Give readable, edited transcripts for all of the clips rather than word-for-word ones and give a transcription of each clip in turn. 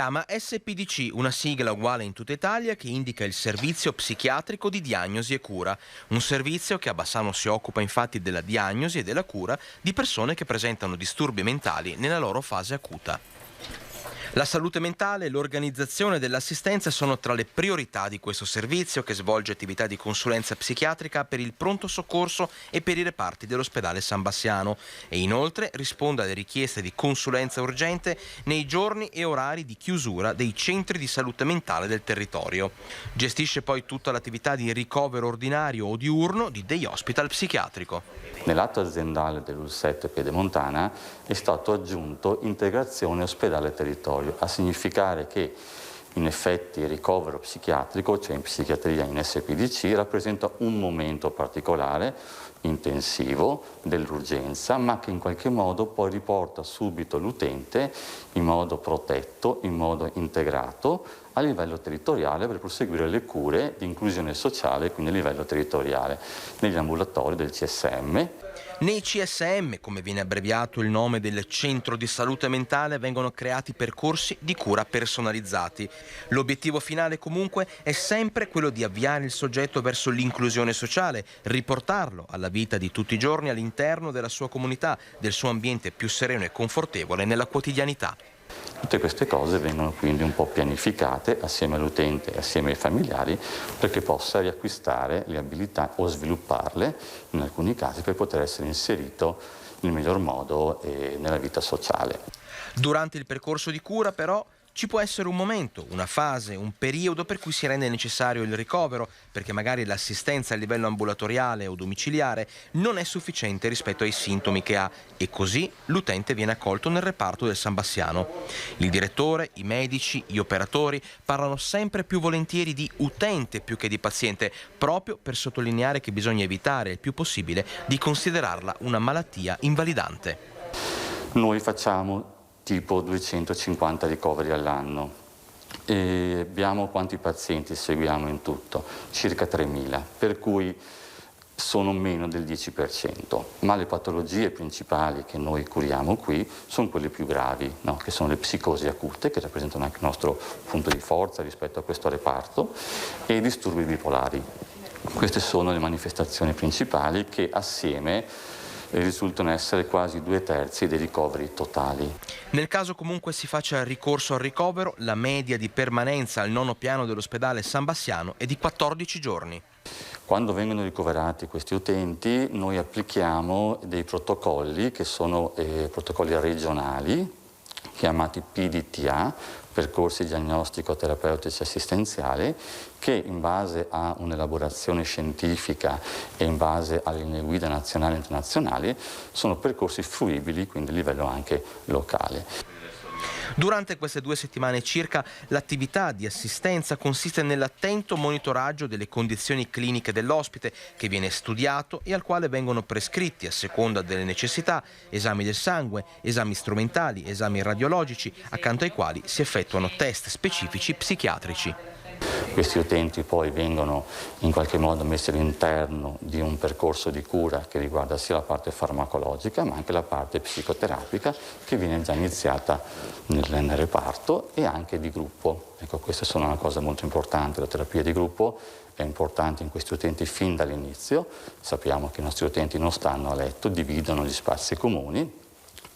chiama SPDC, una sigla uguale in tutta Italia che indica il servizio psichiatrico di diagnosi e cura. Un servizio che a Bassano si occupa infatti della diagnosi e della cura di persone che presentano disturbi mentali nella loro fase acuta. La salute mentale e l'organizzazione dell'assistenza sono tra le priorità di questo servizio che svolge attività di consulenza psichiatrica per il pronto soccorso e per i reparti dell'ospedale San Bassiano e inoltre risponde alle richieste di consulenza urgente nei giorni e orari di chiusura dei centri di salute mentale del territorio. Gestisce poi tutta l'attività di ricovero ordinario o diurno di day hospital psichiatrico. Nell'atto aziendale dell'UL7 Piedemontana è stato aggiunto integrazione ospedale-territorio, a significare che in effetti il ricovero psichiatrico, cioè in psichiatria in SPDC, rappresenta un momento particolare, intensivo, dell'urgenza, ma che in qualche modo poi riporta subito l'utente in modo protetto, in modo integrato, a livello territoriale per proseguire le cure di inclusione sociale, quindi a livello territoriale, negli ambulatori del CSM. Nei CSM, come viene abbreviato il nome del centro di salute mentale, vengono creati percorsi di cura personalizzati. L'obiettivo finale comunque è sempre quello di avviare il soggetto verso l'inclusione sociale, riportarlo alla vita di tutti i giorni all'interno della sua comunità, del suo ambiente più sereno e confortevole nella quotidianità. Tutte queste cose vengono quindi un po' pianificate assieme all'utente e assieme ai familiari perché possa riacquistare le abilità o svilupparle in alcuni casi per poter essere inserito nel miglior modo nella vita sociale. Durante il percorso di cura però ci può essere un momento, una fase, un periodo per cui si rende necessario il ricovero, perché magari l'assistenza a livello ambulatoriale o domiciliare non è sufficiente rispetto ai sintomi che ha e così l'utente viene accolto nel reparto del San Bassiano. Il direttore, i medici, gli operatori parlano sempre più volentieri di utente più che di paziente, proprio per sottolineare che bisogna evitare il più possibile di considerarla una malattia invalidante. Noi facciamo tipo 250 ricoveri all'anno e abbiamo quanti pazienti seguiamo in tutto? Circa 3.000, per cui sono meno del 10%, ma le patologie principali che noi curiamo qui sono quelle più gravi, no? Che sono le psicosi acute, che rappresentano anche il nostro punto di forza rispetto a questo reparto, e i disturbi bipolari. Queste sono le manifestazioni principali che assieme risultano essere quasi 2/3 dei ricoveri totali. Nel caso comunque si faccia ricorso al ricovero, la media di permanenza al nono piano dell'ospedale San Bassiano è di 14 giorni. Quando vengono ricoverati questi utenti noi applichiamo dei protocolli che sono protocolli regionali, chiamati PDTA, percorsi diagnostico-terapeutici assistenziali, che in base a un'elaborazione scientifica e in base alle linee guida nazionali e internazionali sono percorsi fruibili, quindi a livello anche locale. Durante queste 2 settimane circa, l'attività di assistenza consiste nell'attento monitoraggio delle condizioni cliniche dell'ospite, che viene studiato e al quale vengono prescritti, a seconda delle necessità, esami del sangue, esami strumentali, esami radiologici, accanto ai quali si effettuano test specifici psichiatrici. Questi utenti poi vengono in qualche modo messi all'interno di un percorso di cura che riguarda sia la parte farmacologica ma anche la parte psicoterapica che viene già iniziata nel reparto e anche di gruppo. Ecco, queste sono una cosa molto importante, la terapia di gruppo è importante in questi utenti fin dall'inizio. Sappiamo che i nostri utenti non stanno a letto, dividono gli spazi comuni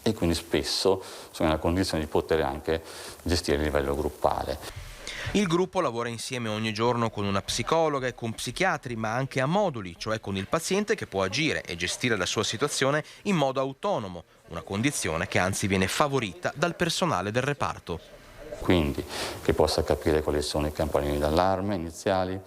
e quindi spesso sono nella condizione di poter anche gestire a livello gruppale. Il gruppo lavora insieme ogni giorno con una psicologa e con psichiatri, ma anche a moduli, cioè con il paziente che può agire e gestire la sua situazione in modo autonomo, una condizione che anzi viene favorita dal personale del reparto. Quindi che possa capire quali sono i campanelli d'allarme iniziali,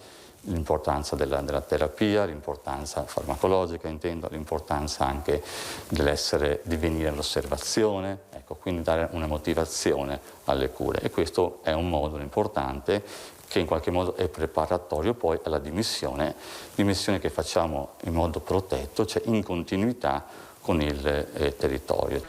l'importanza della terapia, l'importanza farmacologica intendo, l'importanza anche di venire all'osservazione, ecco, quindi dare una motivazione alle cure e questo è un modulo importante che in qualche modo è preparatorio poi alla dimissione che facciamo in modo protetto, cioè in continuità con il territorio.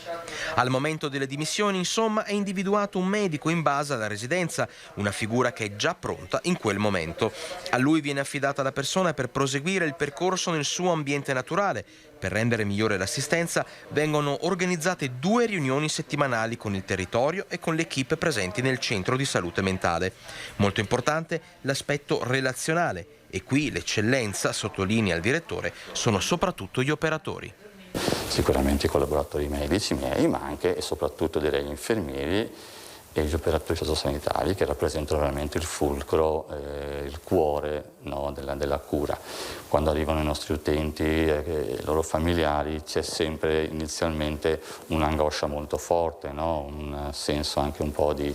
Al momento delle dimissioni, insomma, è individuato un medico in base alla residenza, una figura che è già pronta in quel momento. A lui viene affidata la persona per proseguire il percorso nel suo ambiente naturale. Per rendere migliore l'assistenza vengono organizzate 2 riunioni settimanali con il territorio e con le equipe presenti nel centro di salute mentale. Molto importante l'aspetto relazionale e qui l'eccellenza, sottolinea il direttore, sono soprattutto gli operatori. Sicuramente i collaboratori medici miei, ma anche e soprattutto direi gli infermieri e gli operatori sociosanitari che rappresentano veramente il fulcro, il cuore, no, della cura. Quando arrivano i nostri utenti e i loro familiari c'è sempre inizialmente un'angoscia molto forte, no? Un senso anche un po' di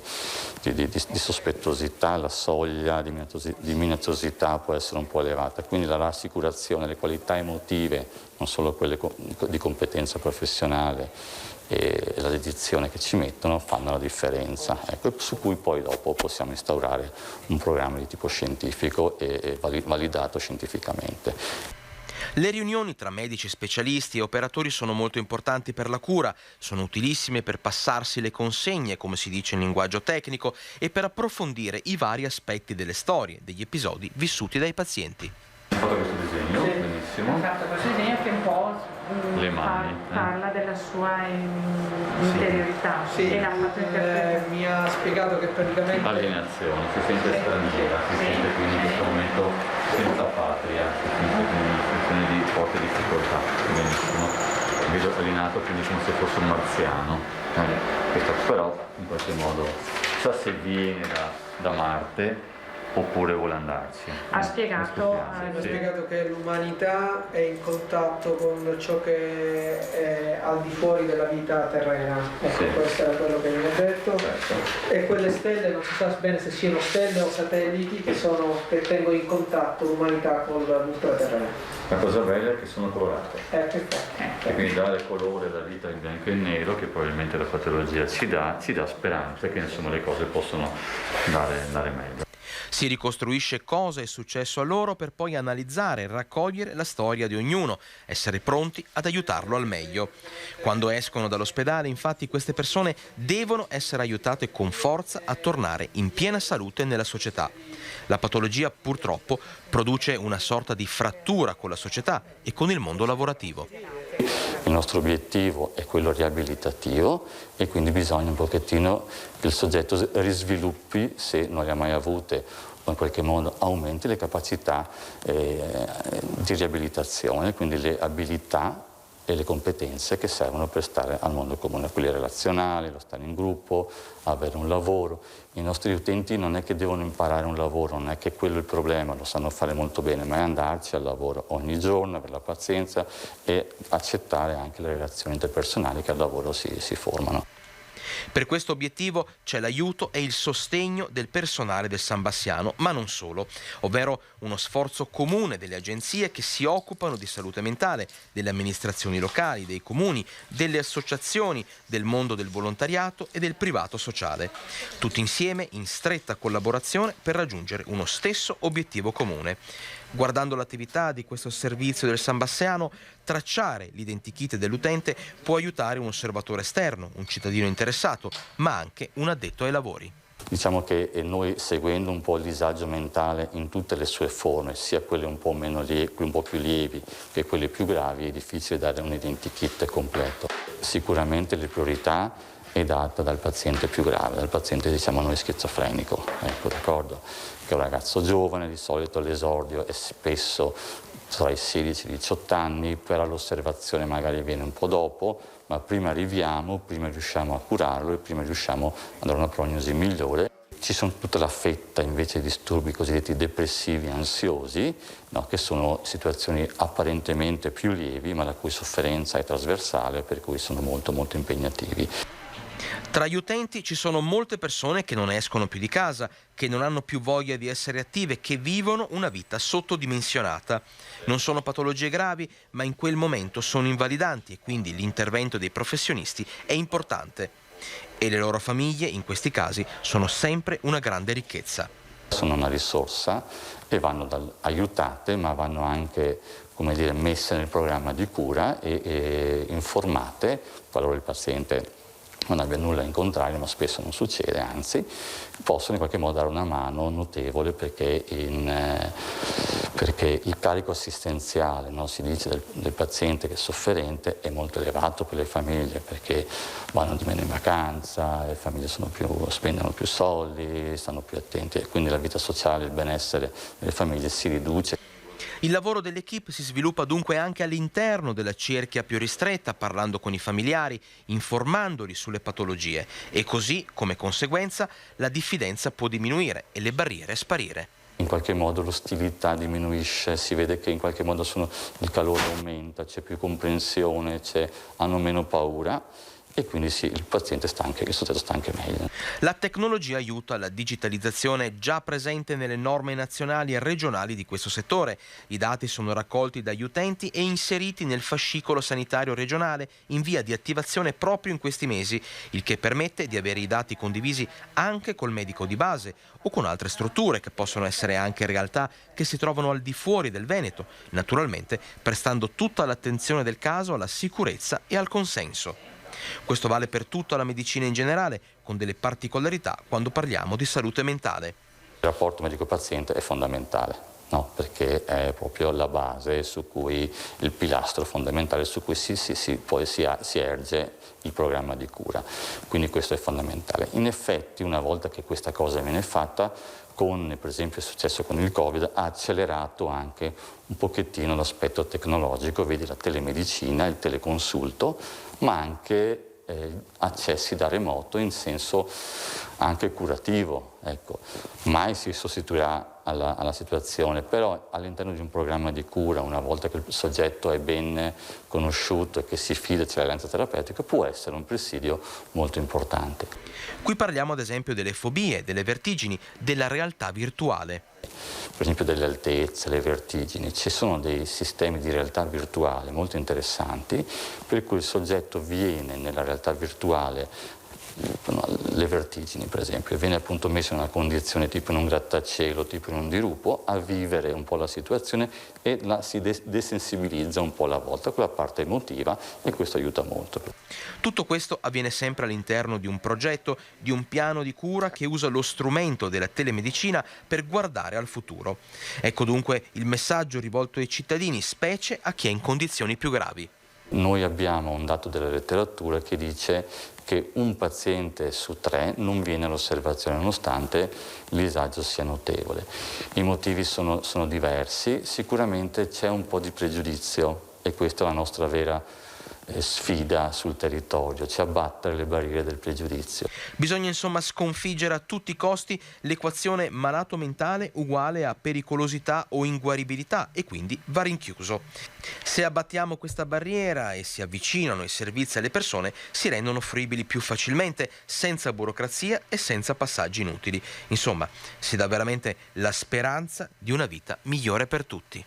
sospettosità, la soglia di minacciosità può essere un po' elevata, quindi la rassicurazione, le qualità emotive, non solo quelle di competenza professionale, e la dedizione che ci mettono fanno la differenza, ecco, su cui poi dopo possiamo instaurare un programma di tipo scientifico e validato scientificamente. Le riunioni tra medici specialisti e operatori sono molto importanti per la cura, sono utilissime per passarsi le consegne, come si dice in linguaggio tecnico, e per approfondire i vari aspetti delle storie, degli episodi vissuti dai pazienti. Ho fatto questo disegno, sì, benissimo. Ho fatto questo disegno che un po' le mani, parla della sua interiorità. Sì, e l'ha fatto interpretare. mi ha spiegato che praticamente Alienazione, si sente straniera, si sente quindi in questo momento senza patria, si sente quindi in situazione di forte difficoltà, benissimo. Vedo alienato quindi come se fosse un marziano, questo però in qualche modo sa se viene da Marte oppure vuole andarci. Ha spiegato, mi ha spiegato che l'umanità è in contatto con ciò che è al di fuori della vita terrena. Ecco, sì. Questo era quello che mi ha detto. Certo. E quelle stelle, non si sa bene se siano stelle o satelliti, che tengono in contatto l'umanità con l'ultraterreno. La cosa bella è che sono colorate. Perfetto. E quindi dare colore alla vita in bianco e nero, che probabilmente la patologia ci dà speranza che insomma le cose possono andare meglio. Si ricostruisce cosa è successo a loro per poi analizzare e raccogliere la storia di ognuno, essere pronti ad aiutarlo al meglio. Quando escono dall'ospedale, infatti, queste persone devono essere aiutate con forza a tornare in piena salute nella società. La patologia, purtroppo, produce una sorta di frattura con la società e con il mondo lavorativo. Il nostro obiettivo è quello riabilitativo e quindi bisogna un pochettino che il soggetto risviluppi, se non le ha mai avute, o in qualche modo aumenti le capacità di riabilitazione, quindi le abilità e le competenze che servono per stare al mondo comune, quelle relazionali, lo stare in gruppo, avere un lavoro. I nostri utenti non è che devono imparare un lavoro, non è che quello è il problema, lo sanno fare molto bene, ma è andarci al lavoro ogni giorno, avere la pazienza e accettare anche le relazioni interpersonali che al lavoro si formano. Per questo obiettivo c'è l'aiuto e il sostegno del personale del San Bassiano, ma non solo, ovvero uno sforzo comune delle agenzie che si occupano di salute mentale, delle amministrazioni locali, dei comuni, delle associazioni, del mondo del volontariato e del privato sociale. Tutti insieme in stretta collaborazione per raggiungere uno stesso obiettivo comune. Guardando l'attività di questo servizio del San Bassiano, tracciare l'identikit dell'utente può aiutare un osservatore esterno, un cittadino interessato, ma anche un addetto ai lavori. Diciamo che noi, seguendo un po' il disagio mentale in tutte le sue forme, sia quelle un po' un po' più lievi che quelle più gravi, è difficile dare un identikit completo. Sicuramente le priorità è data dal paziente più grave, dal paziente diciamo noi schizofrenico, ecco, d'accordo? Che è un ragazzo giovane, di solito all'esordio è spesso tra i 16 e i 18 anni, però l'osservazione magari viene un po' dopo, ma prima arriviamo, prima riusciamo a curarlo e prima riusciamo a dare una prognosi migliore. Ci sono tutta la fetta invece di disturbi cosiddetti depressivi, ansiosi, no, che sono situazioni apparentemente più lievi, ma la cui sofferenza è trasversale, per cui sono molto molto impegnativi. Tra gli utenti ci sono molte persone che non escono più di casa, che non hanno più voglia di essere attive, che vivono una vita sottodimensionata. Non sono patologie gravi, ma in quel momento sono invalidanti e quindi l'intervento dei professionisti è importante. E le loro famiglie, in questi casi, sono sempre una grande ricchezza. Sono una risorsa e vanno aiutate, ma vanno anche, come dire, messe nel programma di cura e informate qualora il paziente non abbia nulla in contrario, ma spesso non succede, anzi, possono in qualche modo dare una mano notevole perché il carico assistenziale, no, si dice del paziente che è sofferente, è molto elevato per le famiglie perché vanno di meno in vacanza, le famiglie spendono più soldi, stanno più attenti e quindi la vita sociale, il benessere delle famiglie si riduce. Il lavoro dell'equipe si sviluppa dunque anche all'interno della cerchia più ristretta, parlando con i familiari, informandoli sulle patologie e così, come conseguenza, la diffidenza può diminuire e le barriere sparire. In qualche modo l'ostilità diminuisce, si vede che in qualche modo il calore aumenta, c'è più comprensione, hanno meno paura. E quindi sì, il paziente il soggetto sta anche meglio. La tecnologia aiuta la digitalizzazione già presente nelle norme nazionali e regionali di questo settore. I dati sono raccolti dagli utenti e inseriti nel fascicolo sanitario regionale in via di attivazione proprio in questi mesi, il che permette di avere i dati condivisi anche col medico di base o con altre strutture che possono essere anche realtà che si trovano al di fuori del Veneto, naturalmente prestando tutta l'attenzione del caso alla sicurezza e al consenso. Questo vale per tutta la medicina in generale, con delle particolarità quando parliamo di salute mentale. Il rapporto medico-paziente è fondamentale, no? Perché è proprio la base su cui, il pilastro fondamentale su cui poi si erge il programma di cura. Quindi questo è fondamentale. In effetti, una volta che questa cosa viene fatta, per esempio è successo con il Covid, ha accelerato anche un pochettino l'aspetto tecnologico, vedi la telemedicina, il teleconsulto, ma anche accessi da remoto in senso anche curativo. Ecco. Mai si sostituirà alla situazione, però all'interno di un programma di cura, una volta che il soggetto è ben conosciuto e che si fida e c'è l'alleanza terapeutica, può essere un presidio molto importante. Qui parliamo ad esempio delle fobie, delle vertigini, della realtà virtuale. Per esempio delle altezze, le vertigini, ci sono dei sistemi di realtà virtuale molto interessanti per cui il soggetto viene nella realtà virtuale, le vertigini per esempio, viene appunto messo in una condizione tipo in un grattacielo, tipo in un dirupo, a vivere un po' la situazione e si desensibilizza un po' alla volta con la parte emotiva e questo aiuta molto. Tutto questo avviene sempre all'interno di un progetto, di un piano di cura che usa lo strumento della telemedicina per guardare al futuro. Ecco dunque il messaggio rivolto ai cittadini, specie a chi è in condizioni più gravi. Noi abbiamo un dato della letteratura che dice che un paziente su 3 non viene all'osservazione nonostante il disagio sia notevole. I motivi sono diversi, sicuramente c'è un po' di pregiudizio e questa è la nostra vera sfida sul territorio, cioè abbattere le barriere del pregiudizio. Bisogna insomma sconfiggere a tutti i costi l'equazione malato mentale uguale a pericolosità o inguaribilità e quindi va rinchiuso. Se abbattiamo questa barriera e si avvicinano i servizi alle persone, si rendono fruibili più facilmente, senza burocrazia e senza passaggi inutili. Insomma, si dà veramente la speranza di una vita migliore per tutti.